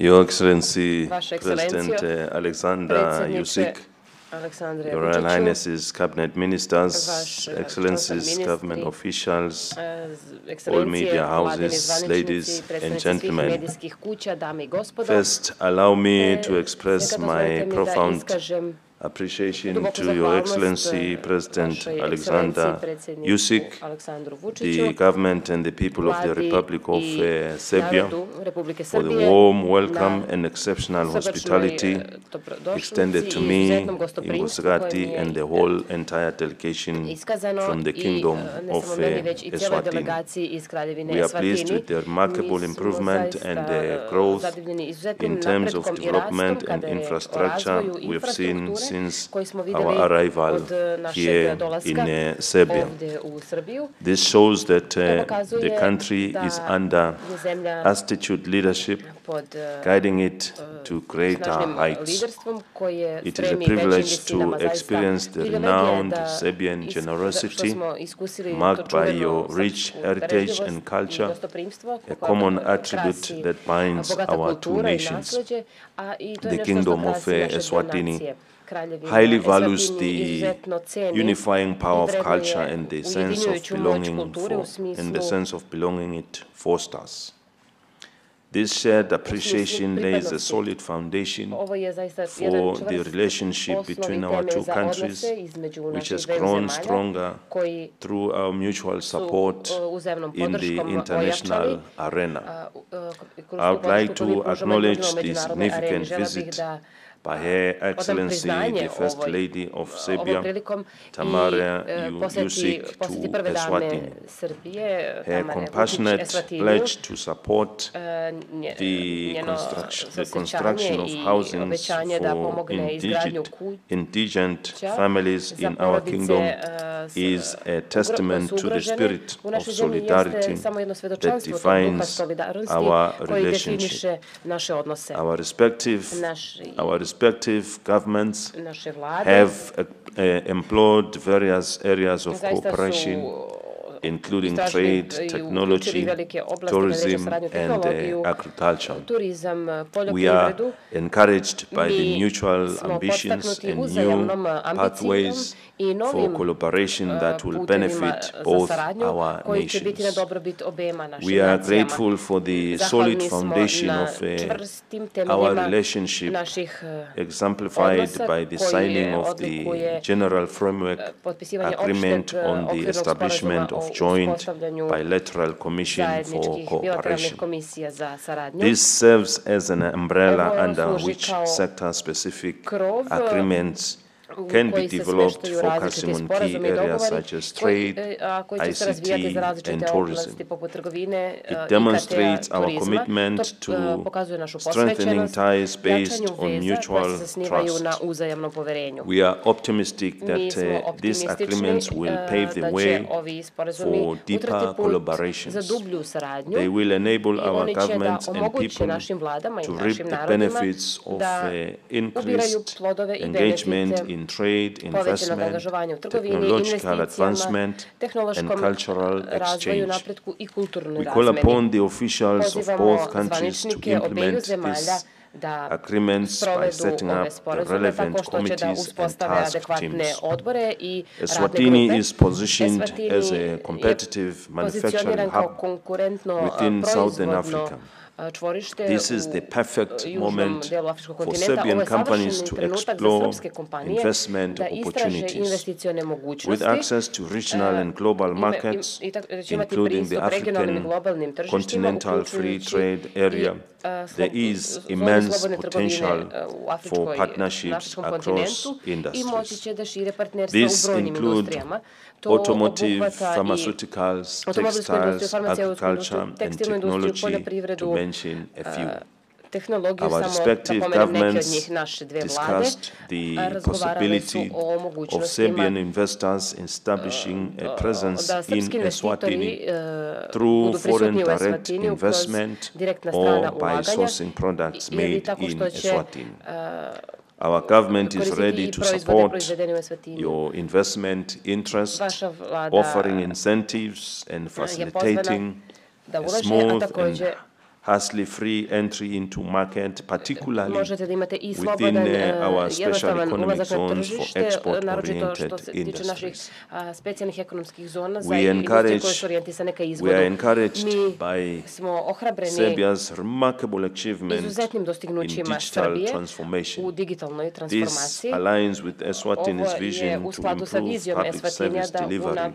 Your Excellency, President Alexander Yusik, Your Royal Highnesses, Cabinet Ministers, Excellencies, government officials, all media houses, ladies and gentlemen. First, allow me to express my profound appreciation to Your Excellency, President Alexander Yusik, the government and the people of the Republic of Serbia for the warm welcome and exceptional hospitality extended to me in Mswati and the whole entire delegation from the Kingdom of Eswatini. We are pleased with the remarkable improvement and growth in terms of development and infrastructure we have seen since our arrival here in Serbia. This shows that the country is under astute leadership, guiding it to greater heights. It is a privilege to experience the renowned Serbian generosity, marked by your rich heritage and culture, a common attribute that binds our two nations. The Kingdom of Eswatini highly values the unifying power of culture and the sense of belonging it fosters. This shared appreciation lays a solid foundation for the relationship between our two countries, which has grown stronger through our mutual support in the international arena. I would like to acknowledge the significant visit by Her Excellency, the First Lady of Serbia, Tamara Yusik, to Eswatini. Her compassionate pledge to support the construction of housing for indigent families in our kingdom is a testament to the spirit of solidarity that defines our relationship. Our respective governments have employed various areas of cooperation, including trade, technology, tourism, and agriculture. We are encouraged by the mutual ambitions and new pathways for collaboration that will benefit both our nations. We are grateful for the solid foundation of our relationship, exemplified by the signing of the General Framework Agreement on the establishment of Joint Bilateral Commission for Cooperation. This serves as an umbrella under which sector-specific agreements can be developed, focusing on key areas such as trade, ICT, and tourism. It demonstrates our commitment to strengthening ties based on mutual trust. We are optimistic that these agreements will pave the way for deeper collaborations. They will enable our governments and people to reap the benefits of increased engagement in trade, investment, technological advancement, and cultural exchange. We call upon the officials of both countries to implement these agreements by setting up the relevant committees and task teams. Eswatini is positioned as a competitive manufacturing hub within Southern Africa. This is the perfect moment for Serbian companies to explore investment opportunities. With access to regional and global markets, including the African Continental Free Trade Area, there is immense potential for partnerships across industries. These include automotive, pharmaceuticals, textiles, agriculture, and technology, to mention a few. Our respective governments discussed the possibility of Serbian investors establishing a presence in Eswatini through foreign direct investment or by sourcing products made in Eswatini. Our government is ready to support your investment interest, offering incentives and facilitating a smooth and hassle-free entry into market, particularly within our special economic zones for export-oriented industries. We are encouraged by Serbia's remarkable achievement in digital transformation. This aligns with Eswatini's vision to improve public service delivery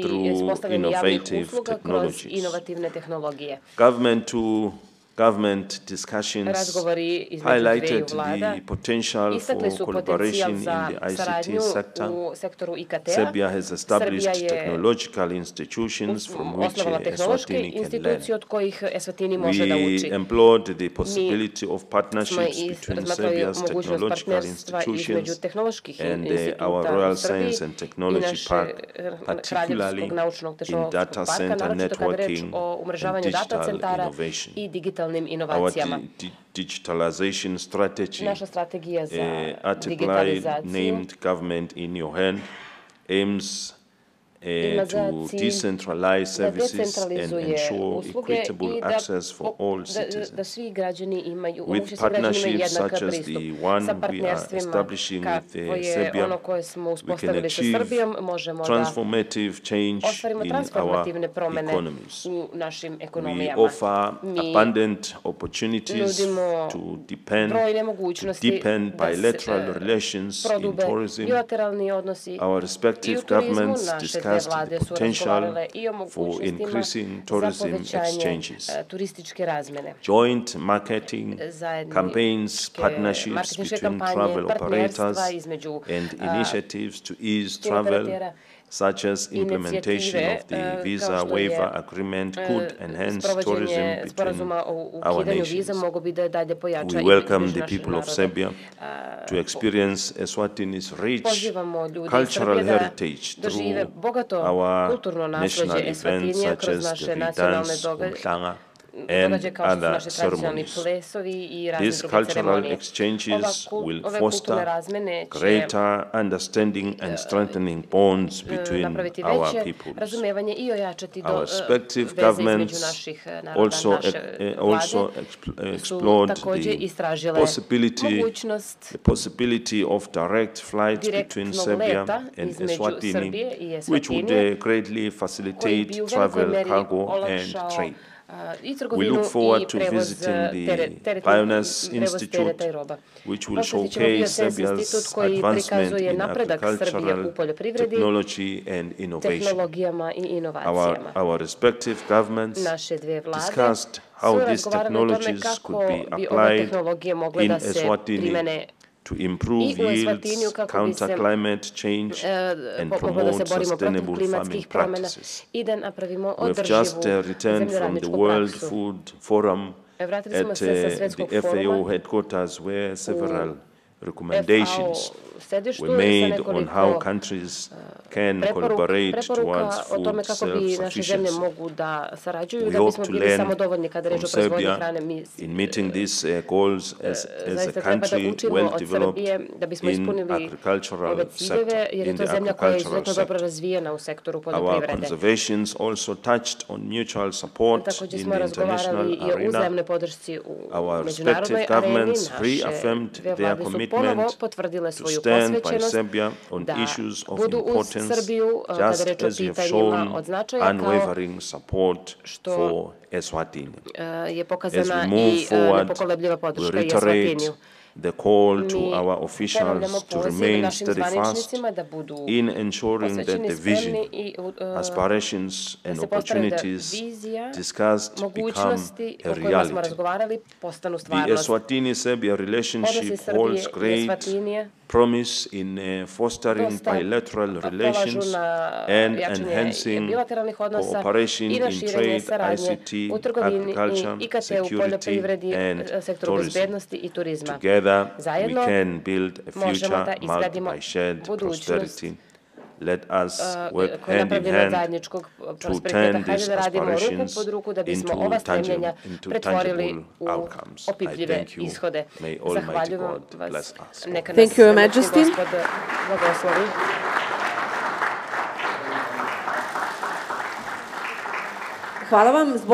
through innovative technologies. Government discussions highlighted the potential for collaboration in the ICT sector. Serbia has established technological institutions from which Eswatini can learn. We implored the possibility of partnerships between Serbia's technological institutions and our Royal Science and Technology Park, particularly in data center networking and digital innovation. Our digitalization strategy, article named Government in Your Hand, aims to decentralize services and ensure equitable access for all citizens. With partnerships such as the one we are establishing with Serbia, we can achieve transformative change in our economies. We offer abundant opportunities to deepen bilateral relations in tourism. Our respective governments discuss the potential for increasing tourism exchanges. Joint marketing campaigns, partnerships between travel operators, and initiatives to ease travel, such as implementation of the visa waiver agreement, could enhance tourism between our nations. We welcome the people of Serbia to experience Eswatini's rich cultural heritage through our national events such as the Vidans, Umhlanga, and other ceremonies. These cultural exchanges will foster greater understanding and strengthening bonds between our peoples. Our respective governments also explored the possibility of direct flights between Serbia and Eswatini, which would greatly facilitate travel, cargo, and trade. We look forward to visiting the Pioneers Institute, which will showcase Serbia's advancement in agricultural technology and innovation. Our respective governments discussed how these technologies could be applied in Eswatini to improve yields, counter climate change, and promote sustainable farming practices. We've just returned from the World Food Forum at the FAO headquarters, where several recommendations were made on how countries can collaborate towards food self-sufficiency. We hope to learn from Serbia in meeting these goals as a country well developed in agricultural sector, Our conservations also touched on mutual support in the international arena. Our respective governments reaffirmed their commitment to stand by Serbia on issues of importance, just as we have shown unwavering support for Eswatini. As we move forward, we reiterate the call to our officials to remain steadfast in ensuring that the vision, aspirations, and opportunities discussed become a reality. The Eswatini-Serbia relationship holds great promise in fostering bilateral relations and enhancing cooperation in trade, ICT, agriculture, security, and tourism. Together, we can build a future marked by shared prosperity let us work hand in hand to turn these aspirations into tangible outcomes. I thank you. May Almighty God bless us. Thank you, Your Majesty. Hvala vam.